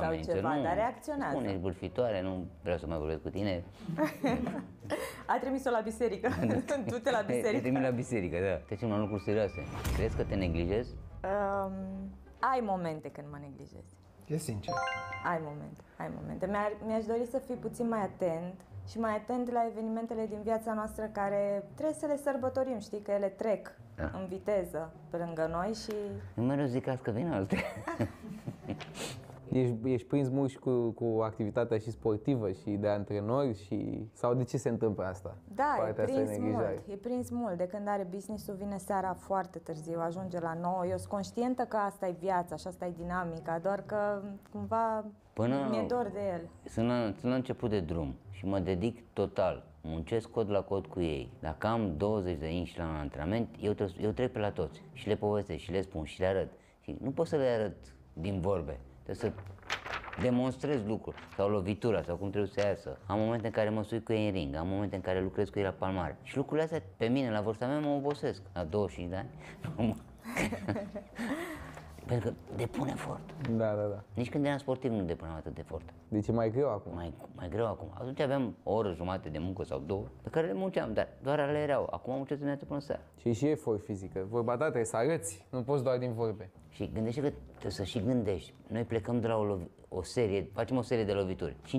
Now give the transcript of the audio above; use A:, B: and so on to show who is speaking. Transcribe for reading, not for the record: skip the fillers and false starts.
A: sau ceva,
B: nu,
A: dar reacționează.
B: Spune, ești bârfitoare, nu vreau să mai vorbesc cu tine.
A: A trimis-o la biserică. Du-te la biserică.
B: Te la biserică, da. Trecem la lucruri serioase. Crezi că te neglijezi?
A: Ai momente când mă neglijezi.
C: E sincer.
A: Ai momente. Mi-aș dori să fii puțin mai atent și mai atent la evenimentele din viața noastră care trebuie să le sărbătorim, știi, că ele trec în viteză pe lângă noi și...
B: Nu mereu zic că vin alte.
D: Ești prins mult și cu activitatea și sportivă și de antrenori și... Sau de ce se întâmplă asta?
A: Da, e prins mult. De când are business-ul, vine seara foarte târziu, ajunge la 9. Eu sunt conștientă că asta e viața și asta e dinamica, doar că cumva mi-e dor de el.
B: Sunt la început de drum și mă dedic total. Muncesc cod la cod cu ei. Dacă am 20 de inși la un antrenament, eu trec pe la toți și le povestesc și le spun și le arăt. Și nu pot să le arăt din vorbe. Trebuie să demonstrez lucruri, sau lovitura, sau cum trebuie să iasă. Am momente în care mă sui cu ei în ring, am momente în care lucrez cu ei la palmare. Și lucrurile astea, pe mine, la vârsta mea, mă obosesc. La 25 de ani. Pentru că depun efort.
D: Da.
B: Nici când eram sportiv nu depuneam atât de efort.
D: Deci e mai greu acum.
B: Mai greu acum. Atunci aveam o oră jumate de muncă sau două, pe care le munceam, dar doar ale erau. Acum muncesc dimineața până seara.
D: Și efort fizică. Vorba ta trebuie să arăți, nu poți doar din vorbe.
B: Și gândește că trebuie să și gândești. Noi plecăm de la o serie, facem o serie de lovituri și